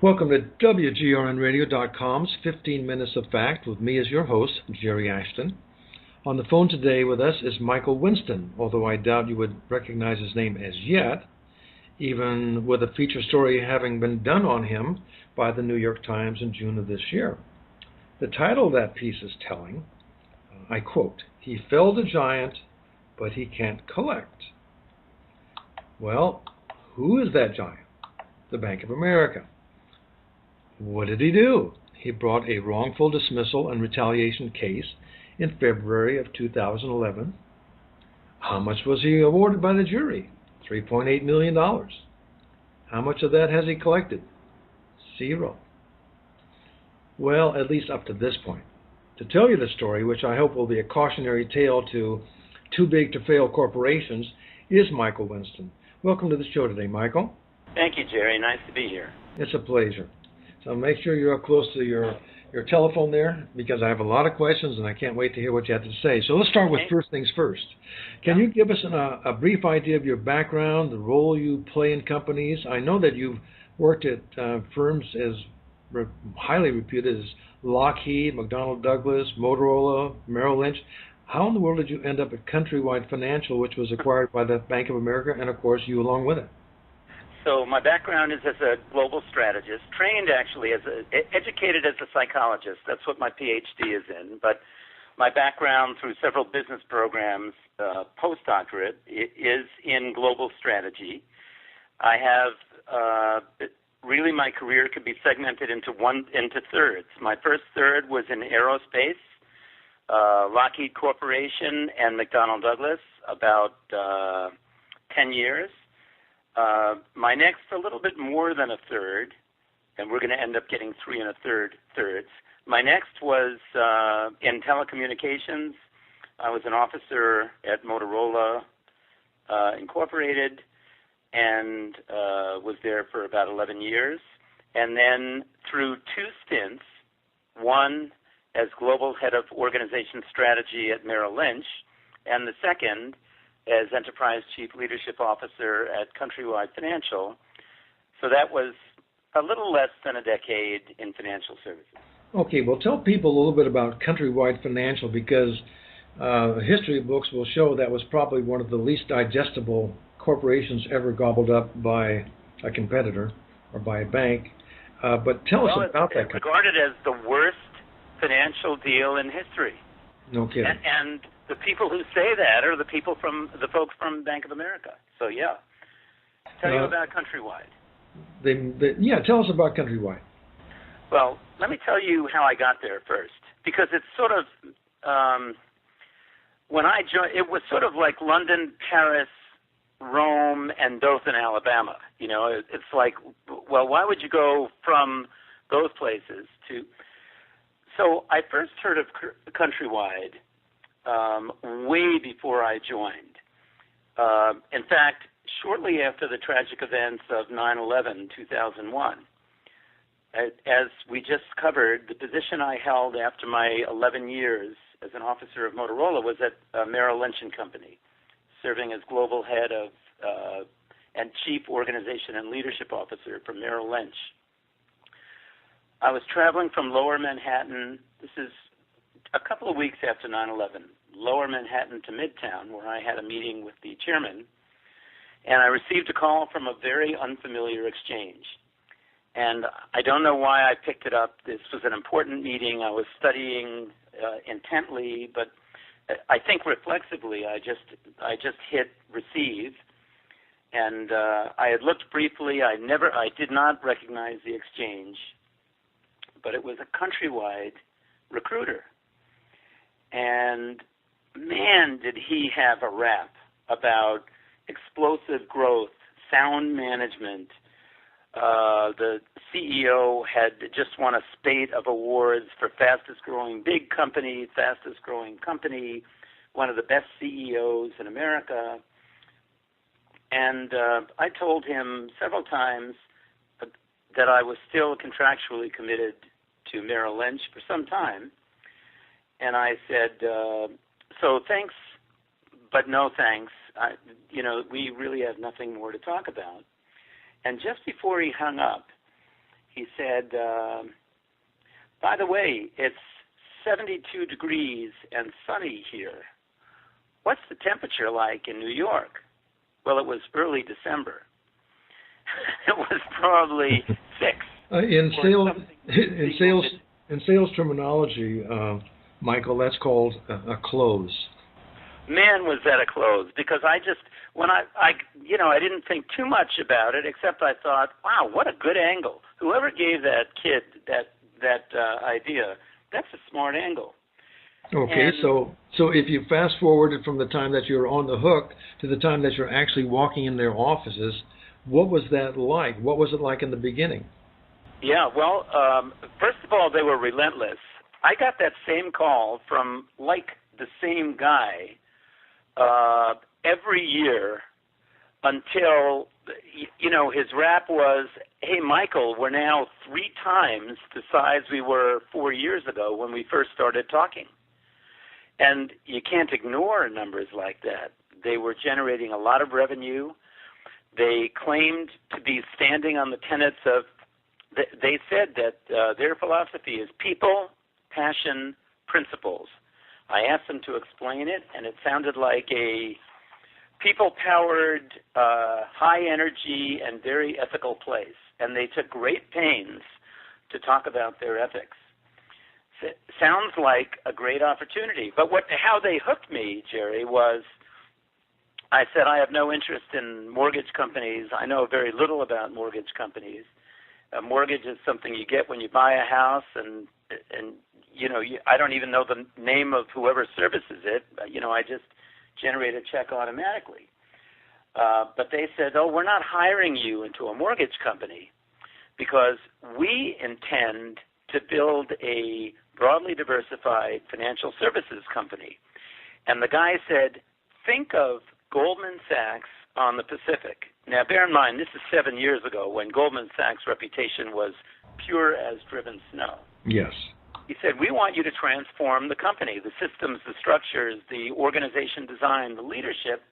Welcome to WGRNradio.com's 15 Minutes of Fact with me as your host, Jerry Ashton. On the phone today with us is Michael Winston, although I doubt you would recognize his name as yet, even with a feature story having been done on him by the New York Times in June of this year. The title of that piece is telling. I quote, "He felled a giant, but he can't collect." Well, who is that giant? The Bank of America. What did he do? He brought a wrongful dismissal and retaliation case in February of 2011. How much was he awarded by the jury? $3.8 million. How much of that has he collected? Zero. Well, at least up to this point. To tell you the story, which I hope will be a cautionary tale to too big to fail corporations, is Michael Winston. Welcome to the show today, Michael. Thank you, Jerry. Nice to be here. It's a pleasure. So make sure you're up close to your telephone there, because I have a lot of questions and I can't wait to hear what you have to say. So let's start with first things first. Can you give us a brief idea of your background, the role you play in companies? I know that you've worked at firms as highly reputed as Lockheed, McDonnell Douglas, Motorola, Merrill Lynch. How in the world did you end up at Countrywide Financial, which was acquired by the Bank of America, and of course you along with it? So my background is as a global strategist, trained actually educated as a psychologist. That's what my PhD is in. But my background through several business programs, postdoctorate, is in global strategy. I have really my career could be segmented into thirds. My first third was in aerospace, Lockheed Corporation and McDonnell Douglas, about 10 years. My next, a little bit more than a third, and we're going to end up getting 3 1/3 thirds. My next was in telecommunications. I was an officer at Motorola Incorporated and was there for about 11 years. And then through 2 stints, one as global head of organization strategy at Merrill Lynch, and the second as Enterprise Chief Leadership Officer at Countrywide Financial. So that was a little less than a decade in financial services. Okay, well, tell people a little bit about Countrywide Financial, because history books will show that was probably one of the least digestible corporations ever gobbled up by a competitor or by a bank. But tell us about that. It's regarded as the worst financial deal in history. No kidding. And the people who say that are the folks from Bank of America. So yeah, tell you about Countrywide. Tell us about Countrywide. Well, let me tell you how I got there first, because it's sort of when I joined, it was sort of like London, Paris, Rome, and Dothan, Alabama. You know, it's like, well, why would you go from those places to? So I first heard of Countrywide way before I joined. In fact, shortly after the tragic events of 9/11, 2001. As we just covered, the position I held after my 11 years as an officer of Motorola was at Merrill Lynch and Company, serving as global head of and chief organization and leadership officer for Merrill Lynch. I was traveling from Lower Manhattan. This is a couple of weeks after 9/11, Lower Manhattan to Midtown, where I had a meeting with the chairman, and I received a call from a very unfamiliar exchange. And I don't know why I picked it up. This was an important meeting. I was studying intently, but I think reflexively, I just hit receive. And I had looked briefly. I did not recognize the exchange, but it was a Countrywide recruiter. And man, did he have a rap about explosive growth, sound management. The CEO had just won a spate of awards for fastest growing big company, fastest growing company, one of the best CEOs in America. And I told him several times that I was still contractually committed to Merrill Lynch for some time. And I said, so thanks, but no thanks. We really have nothing more to talk about. And just before he hung up, he said, by the way, it's 72 degrees and sunny here. What's the temperature like in New York? Well, it was early December. It was probably 6. In sales terminology, Michael, that's called a close. Man, was that a close, because I didn't think too much about it, except I thought, wow, what a good angle. Whoever gave that kid that idea, that's a smart angle. Okay, and, so if you fast forwarded from the time that you're on the hook to the time that you're actually walking in their offices, what was that like? What was it like in the beginning? Yeah, well, first of all, they were relentless. I got that same call from, the same guy every year until, his rap was, hey, Michael, we're now 3 times the size we were 4 years ago when we first started talking. And you can't ignore numbers like that. They were generating a lot of revenue. They claimed to be standing on the tenets of, they said that their philosophy is people, passion, principles. I asked them to explain it, and it sounded like a people-powered, high-energy, and very ethical place. And they took great pains to talk about their ethics. Sounds like a great opportunity. But how they hooked me, Jerry, was I said, I have no interest in mortgage companies. I know very little about mortgage companies. A mortgage is something you get when you buy a house, and I don't even know the name of whoever services it. I just generate a check automatically. But they said, oh, we're not hiring you into a mortgage company because we intend to build a broadly diversified financial services company. And the guy said, think of Goldman Sachs on the Pacific. Now, bear in mind, this is 7 years ago when Goldman Sachs' reputation was pure as driven snow. Yes. He said, we want you to transform the company, the systems, the structures, the organization design, the leadership,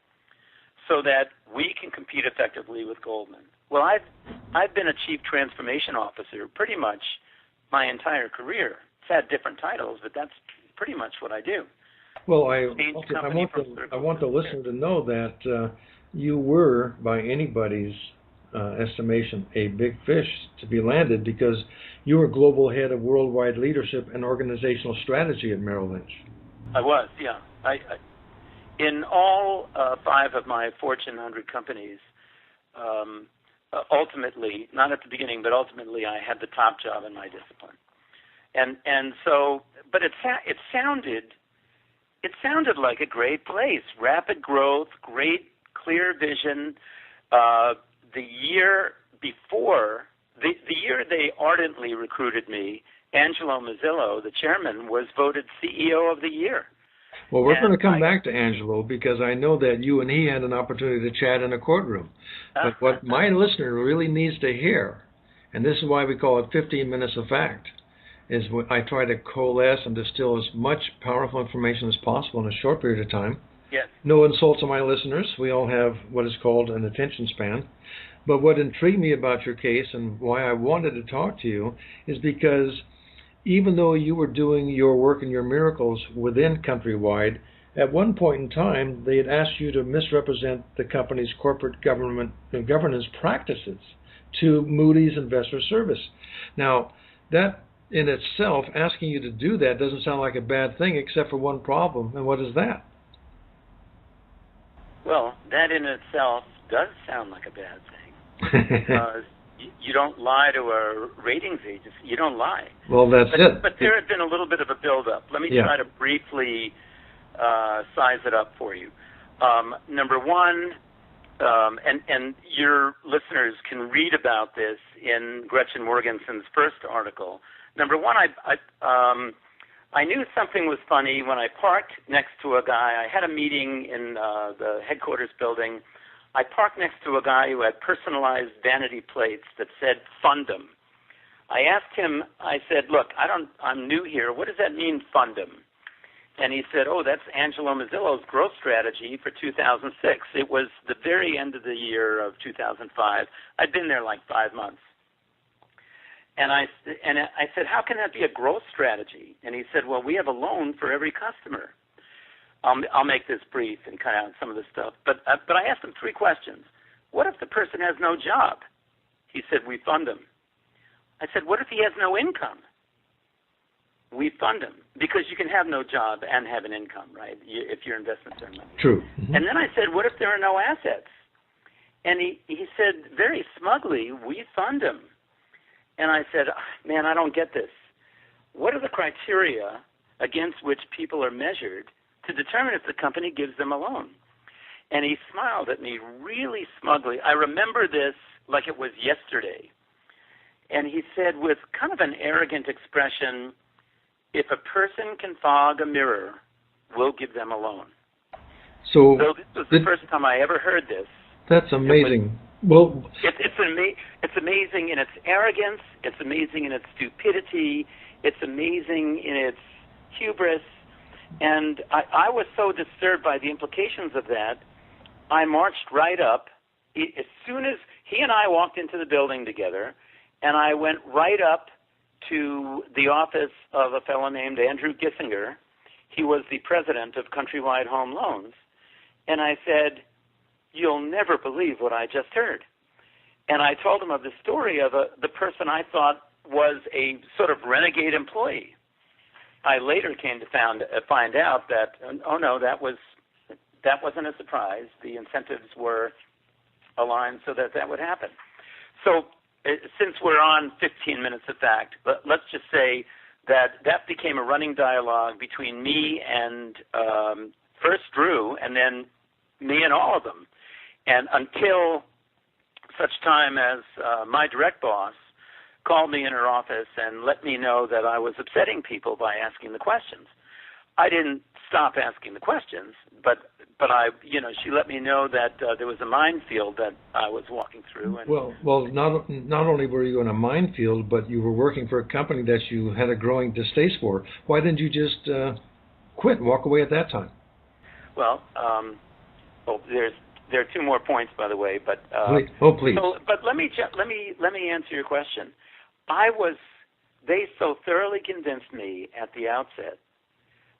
so that we can compete effectively with Goldman. Well, I've been a chief transformation officer pretty much my entire career. It's had different titles, but that's pretty much what I do. Well, I want the listener to know that you were, by anybody's estimation, a big fish to be landed because you were global head of worldwide leadership and organizational strategy at Merrill Lynch. I was, yeah. In all 5 of my Fortune 100 companies, ultimately, not at the beginning, but ultimately I had the top job in my discipline. And so, but it sounded like a great place. Rapid growth, great clear vision. The year before, the year they ardently recruited me, Angelo Mazzillo, the chairman, was voted CEO of the year. Well, we're going to come back to Angelo because I know that you and he had an opportunity to chat in a courtroom. But what my listener really needs to hear, and this is why we call it 15 minutes of fact, is I try to coalesce and distill as much powerful information as possible in a short period of time. Yes. No insults to my listeners. We all have what is called an attention span. But what intrigued me about your case and why I wanted to talk to you is because even though you were doing your work and your miracles within Countrywide, at one point in time, they had asked you to misrepresent the company's corporate governance practices to Moody's Investor Service. Now, that in itself, asking you to do that doesn't sound like a bad thing except for one problem. And what is that? Well, that in itself does sound like a bad thing. Because you don't lie to a ratings agency. You don't lie. Well, that's it. But there had been a little bit of a build-up. Let me try to briefly size it up for you. Number one, and your listeners can read about this in Gretchen Morganson's first article. Number one, I knew something was funny when I parked next to a guy. I had a meeting in the headquarters building. I parked next to a guy who had personalized vanity plates that said "Fundum." I asked him, I said, look, I'm new here. What does that mean, Fundum? And he said, oh, that's Angelo Mazzillo's growth strategy for 2006. It was the very end of the year of 2005. I'd been there like 5 months. And I said, how can that be a growth strategy? And he said, well, we have a loan for every customer. I'll make this brief and cut out some of the stuff. But I asked him 3 questions. What if the person has no job? He said, we fund him. I said, what if he has no income? We fund him, because you can have no job and have an income, right, if your investments are money. True. Mm-hmm. And then I said, what if there are no assets? And he said very smugly, we fund him. And I said, man, I don't get this. What are the criteria against which people are measured to determine if the company gives them a loan? And he smiled at me really smugly. I remember this like it was yesterday. And he said with kind of an arrogant expression, if a person can fog a mirror, we'll give them a loan. So this was the first time I ever heard this. That's amazing. It's amazing in its arrogance. It's amazing in its stupidity. It's amazing in its hubris. And I was so disturbed by the implications of that, I marched right up. As soon as he and I walked into the building together, and I went right up to the office of a fellow named Andrew Gissinger. He was the president of Countrywide Home Loans. And I said, you'll never believe what I just heard. And I told him of the story of the person I thought was a sort of renegade employee. I later came to find out that, oh no, that wasn't a surprise. The incentives were aligned so that would happen. So since we're on 15 minutes of fact, let's just say that became a running dialogue between me and first Drew and then me and all of them. And until such time as my direct boss called me in her office and let me know that I was upsetting people by asking the questions. I didn't stop asking the questions, but she let me know that there was a minefield that I was walking through. And well, not only were you in a minefield, but you were working for a company that you had a growing distaste for. Why didn't you just quit and walk away at that time? Well, there are 2 more points, by the way, but please. But let me answer your question. They so thoroughly convinced me at the outset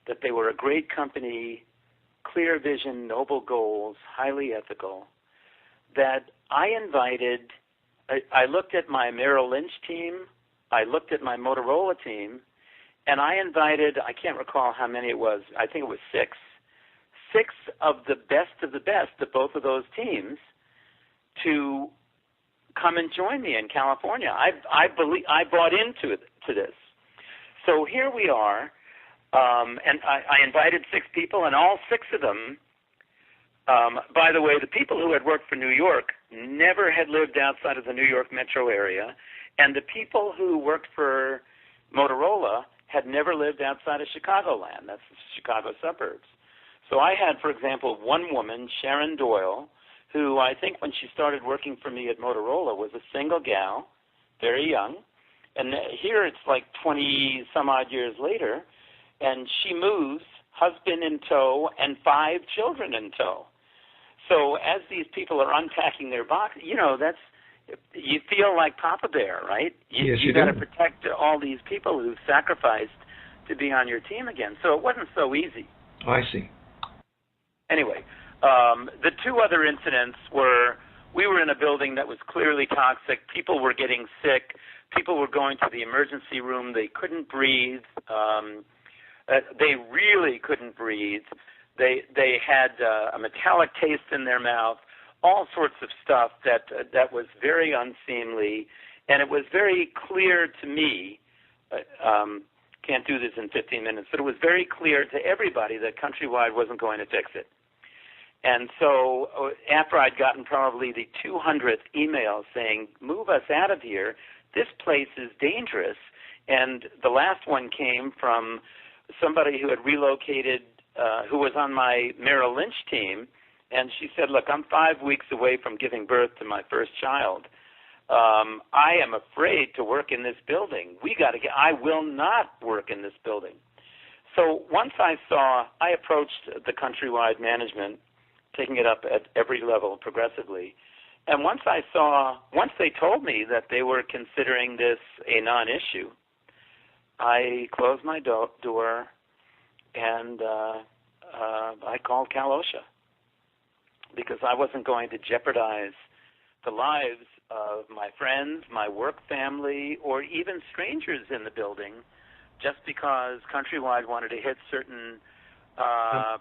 that they were a great company, clear vision, noble goals, highly ethical, that I looked at my Merrill Lynch team, I looked at my Motorola team, and I invited, I can't recall how many it was, I think it was 6 of the best of both of those teams to come and join me in California. I bought into this. So here we are. And I invited 6 people, and all 6 of them, by the way, the people who had worked for New York never had lived outside of the New York metro area, and the people who worked for Motorola had never lived outside of Chicagoland. That's the Chicago suburbs. So I had, for example, one woman, Sharon Doyle, who I think when she started working for me at Motorola was a single gal, very young, and here it's like 20-some-odd years later, and she moves, husband in tow, and 5 children in tow. So as these people are unpacking their box, you feel like Papa Bear, right? Yes, you got to protect all these people who've sacrificed to be on your team again. So it wasn't so easy. I see. Anyway, the 2 other incidents were we were in a building that was clearly toxic. People were getting sick. People were going to the emergency room. They couldn't breathe. They really couldn't breathe. They had a metallic taste in their mouth, all sorts of stuff that was very unseemly, and it was very clear to me, can't do this in 15 minutes, but it was very clear to everybody that Countrywide wasn't going to fix it. And so after I'd gotten probably the 200th email saying, move us out of here, this place is dangerous, and the last one came from somebody who had relocated, who was on my Merrill Lynch team, and she said, look, I'm 5 weeks away from giving birth to my first child. I am afraid to work in this building. I will not work in this building. So once I approached the Countrywide management, taking it up at every level progressively, And once they told me that they were considering this a non-issue, I closed my door and I called Cal OSHA, because I wasn't going to jeopardize the lives of my friends, my work family, or even strangers in the building just because Countrywide wanted to hit certain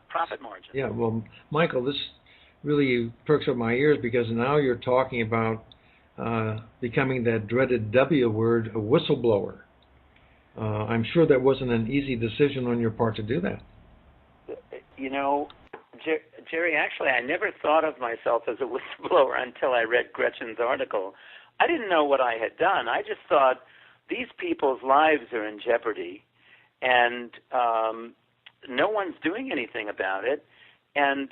profit margins. Yeah, well, Michael, this really perks up my ears, because now you're talking about becoming that dreaded W word, a whistleblower. I'm sure that wasn't an easy decision on your part to do that. You know, Jerry, actually, I never thought of myself as a whistleblower until I read Gretchen's article. I didn't know what I had done. I just thought, these people's lives are in jeopardy, and no one's doing anything about it, and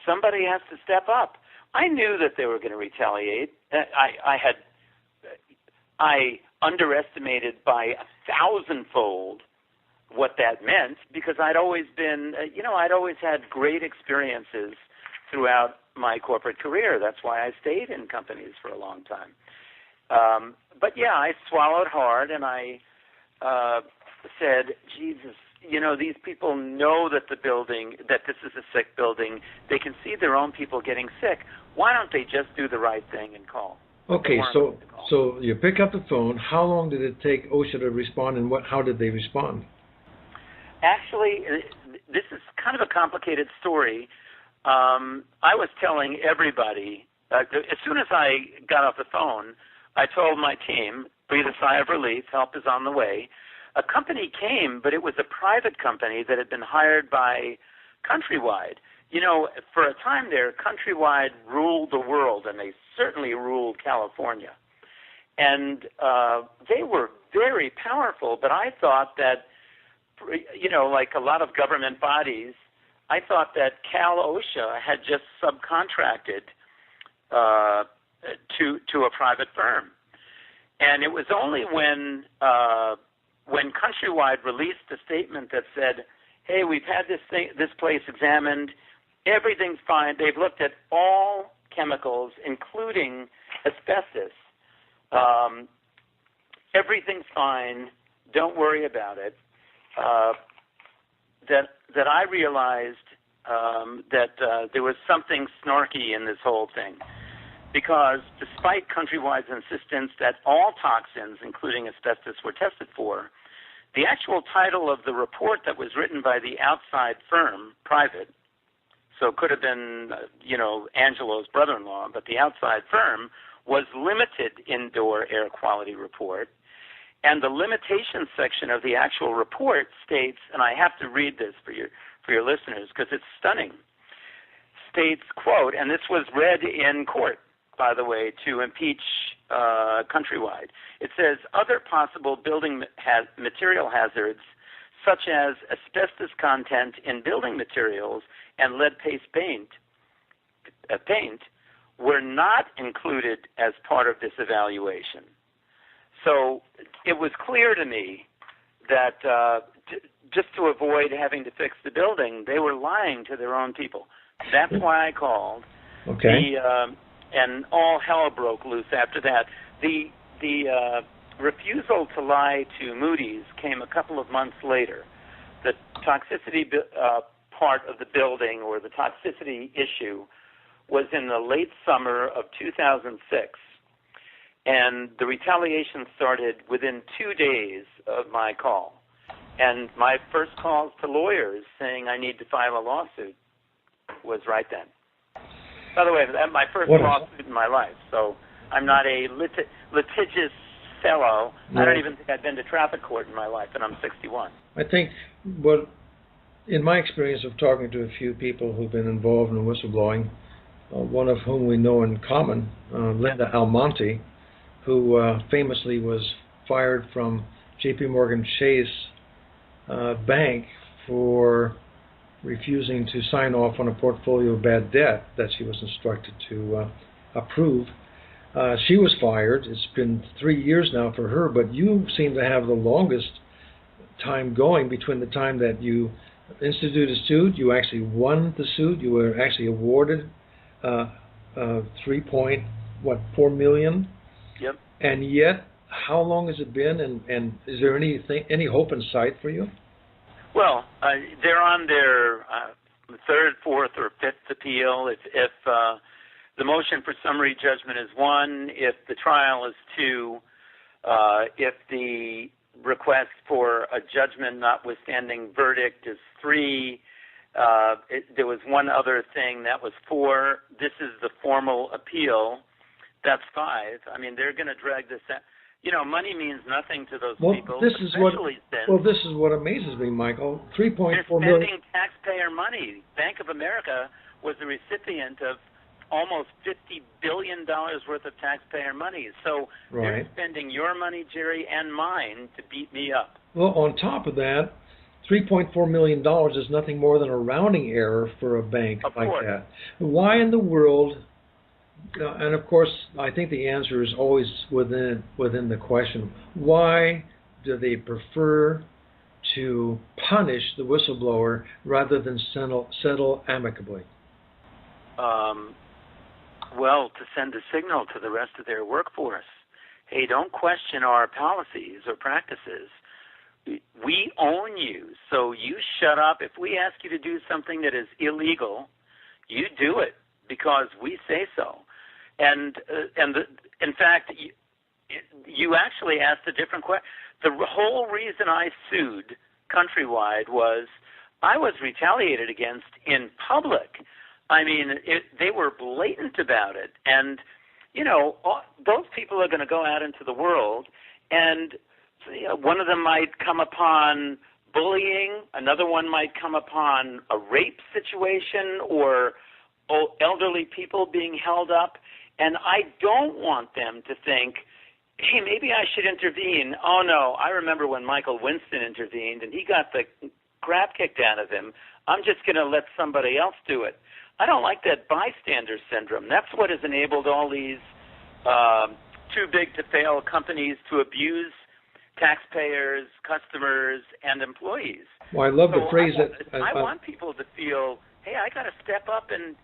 somebody has to step up. I knew that they were going to retaliate. I underestimated by 1,000-fold what that meant, because I'd always been, I'd always had great experiences throughout my corporate career. That's why I stayed in companies for a long time. But yeah, I swallowed hard, and I said, Jesus, these people know that that this is a sick building. They can see their own people getting sick. Why don't they just do the right thing and call? Okay, so you pick up the phone. How long did it take OSHA to respond, and how did they respond? Actually, this is kind of a complicated story. I was telling everybody, as soon as I got off the phone, I told my team, breathe a sigh of relief, help is on the way. A company came, but it was a private company that had been hired by Countrywide. For a time there, Countrywide ruled the world, and they certainly ruled California. And they were very powerful, but I thought that, like a lot of government bodies, I thought that Cal OSHA had just subcontracted to a private firm. And it was only when Countrywide released a statement that said, hey, we've had this place examined, everything's fine. They've looked at all chemicals, including asbestos. Everything's fine. Don't worry about it. That I realized that there was something snarky in this whole thing, because despite Countrywide's insistence that all toxins, including asbestos, were tested for, the actual title of the report that was written by the outside firm, private, so it could have been, Angelo's brother-in-law, but the outside firm was Limited Indoor Air Quality Report. And the limitations section of the actual report states, and I have to read this for your listeners because it's stunning, states, quote, and this was read in court, by the way, to impeach Countrywide. It says, other possible building material hazards, such as asbestos content in building materials and lead-paste paint, were not included as part of this evaluation. So it was clear to me that just to avoid having to fix the building, they were lying to their own people. That's why I called. Okay. And all hell broke loose after that. The refusal to lie to Moody's came a couple of months later. The toxicity part of the building, or the toxicity issue, was in the late summer of 2006. And the retaliation started within 2 days of my call. And my first calls to lawyers saying I need to file a lawsuit was right then. By the way, that's my first lawsuit in my life, so I'm not a litigious fellow. No. I don't even think I've been to traffic court in my life, and I'm 61. I think in my experience of talking to a few people who've been involved in whistleblowing, one of whom we know in common, Linda Almonte, who famously was fired from J.P. Morgan Chase Bank for refusing to sign off on a portfolio of bad debt that she was instructed to approve. She was fired. It's been 3 years now for her, but you seem to have the longest time going between the time that you instituted a suit, you actually won the suit, you were actually awarded 4 million? Yep. And yet, how long has it been, and is there any hope in sight for you? Well, they're on their third, fourth, or fifth appeal. If the motion for summary judgment is 1, if the trial is 2, if the request for a judgment notwithstanding verdict is 3, there was one other thing, that was 4. This is the formal appeal. That's 5. I mean, they're going to drag this out. You know, money means nothing to those people. This is what amazes me, Michael. 3.4 million. They're spending taxpayer money. Bank of America was the recipient of almost $50 billion worth of taxpayer money. So They're spending your money, Jerry, and mine to beat me up. Well, on top of that, $3.4 million is nothing more than a rounding error for a bank like that. Why in the world? And of course, I think the answer is always within the question. Why do they prefer to punish the whistleblower rather than settle amicably? Well, to send a signal to the rest of their workforce. Hey, don't question our policies or practices. We own you, so you shut up. If we ask you to do something that is illegal, you do it because we say so. And in fact, you actually asked a different question. The whole reason I sued countrywide was I was retaliated against in public. I mean, they were blatant about it. And, you know, those people are going to go out into the world, and one of them might come upon bullying, another one might come upon a rape situation or elderly people being held up. And I don't want them to think, hey, maybe I should intervene. Oh, no, I remember when Michael Winston intervened, and he got the crap kicked out of him. I'm just going to let somebody else do it. I don't like that bystander syndrome. That's what has enabled all these too-big-to-fail companies to abuse taxpayers, customers, and employees. Well, I love the phrase I want people to feel, hey, I got to step up and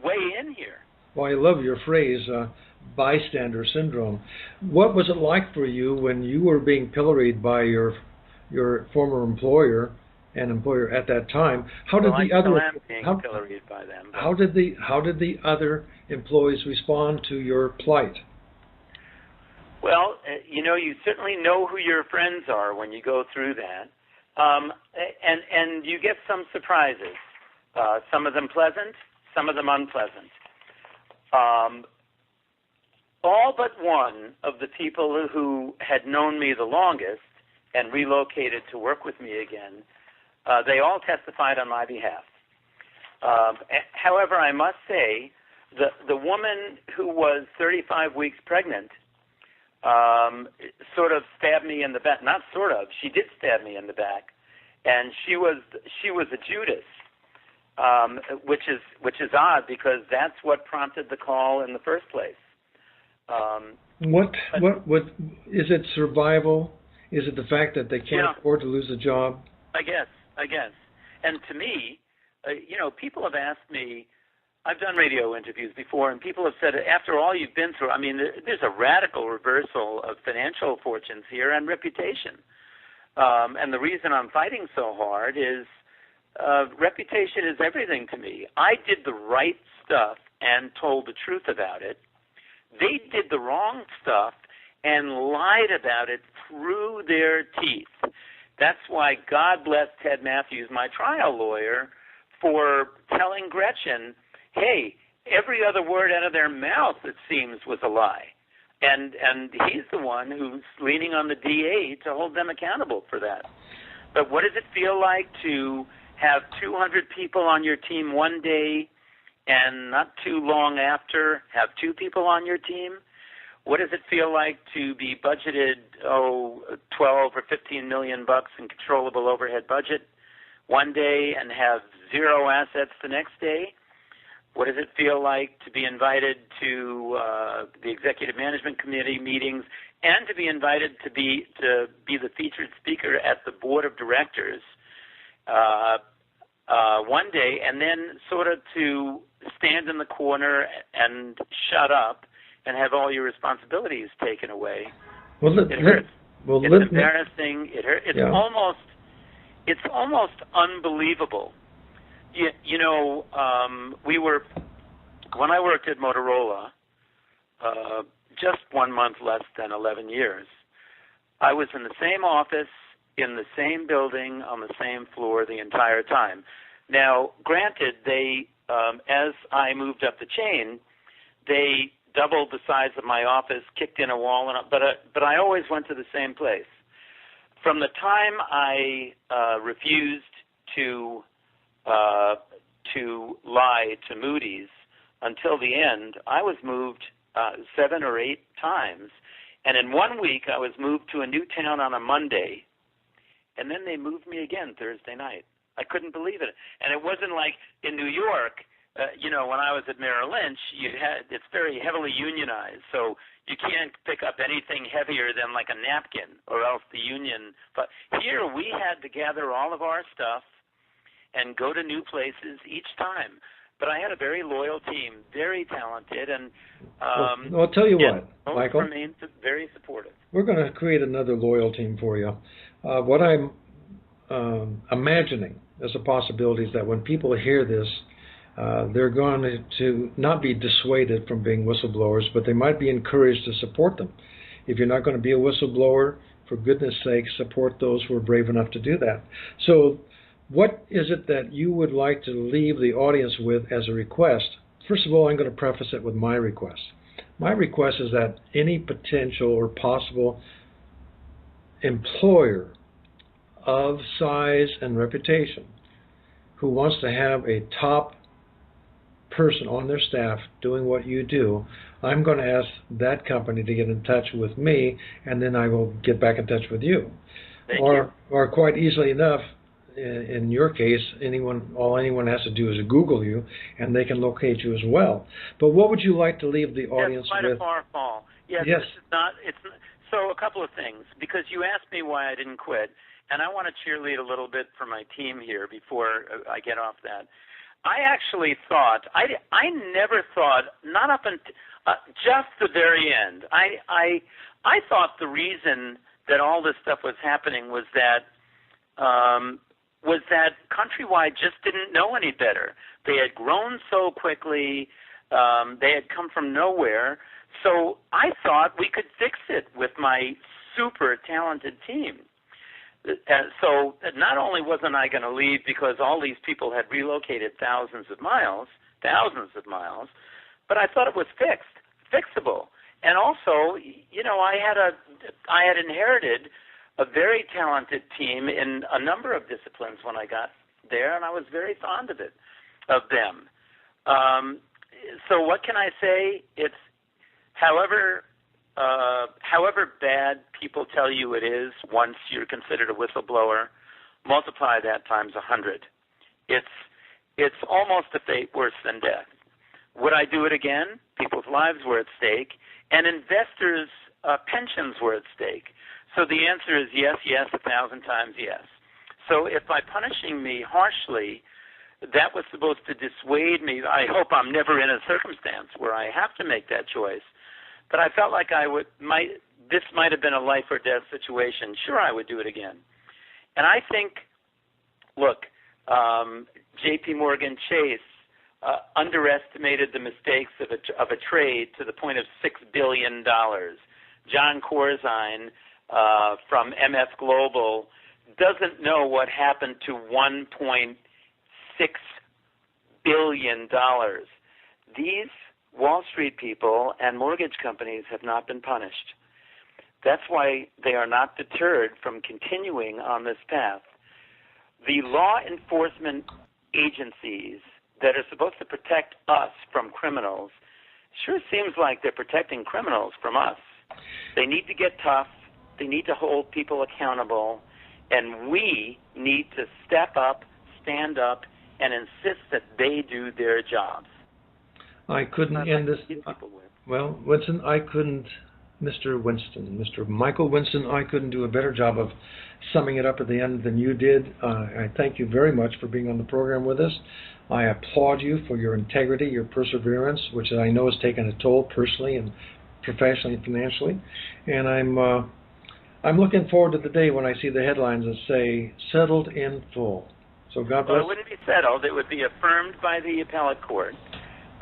weigh in here. Well, I love your phrase, bystander syndrome. What was it like for you when you were being pilloried by your former employer and employer at that time? How did the other employees respond to your plight? Well, you know, you certainly know who your friends are when you go through that, and you get some surprises. Some of them pleasant, some of them unpleasant. All but one of the people who had known me the longest and relocated to work with me again, they all testified on my behalf. However, I must say, the woman who was 35 weeks pregnant sort of stabbed me in the back. Not sort of, she did stab me in the back, and she was a Judas. Which is odd because that's what prompted the call in the first place. What is it? Survival? Is it the fact that they can't afford to lose a job? I guess. And to me, you know, people have asked me. I've done radio interviews before, and people have said, after all you've been through, I mean, there's a radical reversal of financial fortunes here and reputation. And the reason I'm fighting so hard is reputation is everything to me. I did the right stuff and told the truth about it. They did the wrong stuff and lied about it through their teeth. That's why God bless Ted Matthews, my trial lawyer, for telling Gretchen, hey, every other word out of their mouth, it seems, was a lie. And he's the one who's leaning on the DA to hold them accountable for that. But what does it feel like to have 200 people on your team one day and not too long after have 2 people on your team? What does it feel like to be budgeted, 12 or 15 million bucks in controllable overhead budget one day and have 0 assets the next day? What does it feel like to be invited to the executive management committee meetings and to be invited to be the featured speaker at the board of directors one day, and then sort of to stand in the corner and shut up and have all your responsibilities taken away. Well, it hurts. It's embarrassing. It hurts. It's almost unbelievable. You know, when I worked at Motorola, just 1 month less than 11 years, I was in the same office, in the same building, on the same floor the entire time. Now, granted, they, as I moved up the chain, they doubled the size of my office, kicked in a wall, but I always went to the same place. From the time I refused to lie to Moody's until the end, I was moved 7 or 8 times. And in 1 week, I was moved to a new town on a Monday, and then they moved me again Thursday night. I couldn't believe it. And it wasn't like in New York, you know, when I was at Merrill Lynch, it's very heavily unionized, so you can't pick up anything heavier than like a napkin, or else the union. But here we had to gather all of our stuff and go to new places each time. But I had a very loyal team, very talented, and well, I'll tell you what, Michael, remained very supportive. We're going to create another loyal team for you. What I'm imagining as a possibility is that when people hear this, they're going to not be dissuaded from being whistleblowers, but they might be encouraged to support them. If you're not going to be a whistleblower, for goodness sake, support those who are brave enough to do that. So what is it that you would like to leave the audience with as a request? First of all, I'm going to preface it with my request. My request is that any potential or possible employer of size and reputation who wants to have a top person on their staff doing what you do, I'm going to ask that company to get in touch with me, and then I will get back in touch with you. Thank you. Or quite easily enough, in your case, all anyone has to do is Google you, and they can locate you as well. But what would you like to leave the audience with? Quite a far fall. Yes. Yes. So a couple of things, because you asked me why I didn't quit, and I want to cheerlead a little bit for my team here before I get off that. I actually thought, I never thought, not up until just the very end, I thought the reason that all this stuff was happening was that Countrywide just didn't know any better. They had grown so quickly. They had come from nowhere. So I thought we could fix it with my super talented team. So not only wasn't I going to leave because all these people had relocated thousands of miles, but I thought it was fixable. And also, you know, I had inherited a very talented team in a number of disciplines when I got there, and I was very fond of them. So what can I say? It's however bad people tell you it is once you're considered a whistleblower, multiply that times 100. It's almost a fate worse than death. Would I do it again? People's lives were at stake, and investors' pensions were at stake. So the answer is yes, 1,000 times yes. So if by punishing me harshly, that was supposed to dissuade me, I hope I'm never in a circumstance where I have to make that choice. But I felt like this might have been a life or death situation. Sure, I would do it again. And I think, look, J.P. Morgan Chase underestimated the mistakes of a trade to the point of $6 billion. John Corzine from MS Global doesn't know what happened to $1.6 billion. These Wall Street people and mortgage companies have not been punished. That's why they are not deterred from continuing on this path. The law enforcement agencies that are supposed to protect us from criminals sure seems like they're protecting criminals from us. They need to get tough. They need to hold people accountable. And we need to step up, stand up, and insist that they do their jobs. I couldn't end this. Well, Winston, I couldn't Mr. Winston, Mr. Michael Winston. I couldn't do a better job of summing it up at the end than you did. I thank you very much for being on the program with us. I applaud you for your integrity, your perseverance, which I know has taken a toll personally and professionally and financially. And I'm looking forward to the day when I see the headlines that say, settled in full. So God bless. Well, it wouldn't be settled. It would be affirmed by the appellate court.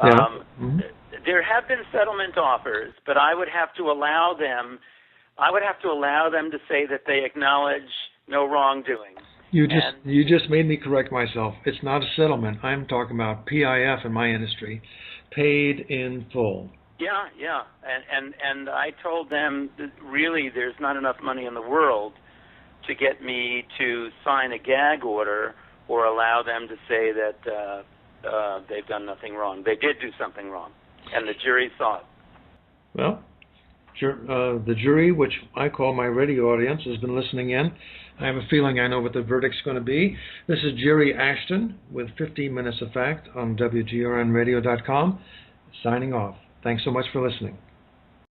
Yeah. There have been settlement offers, but I would have to allow them. I would have to allow them to say that they acknowledge no wrongdoing. You just made me correct myself. It's not a settlement. I'm talking about PIF in my industry, paid in full. Yeah, and I told them that really there's not enough money in the world to get me to sign a gag order or allow them to say that they've done nothing wrong. They did do something wrong, and the jury saw it. Well, the jury, which I call my radio audience, has been listening in. I have a feeling I know what the verdict's going to be. This is Jerry Ashton with 15 Minutes of Fact on WGRNradio.com, signing off. Thanks so much for listening.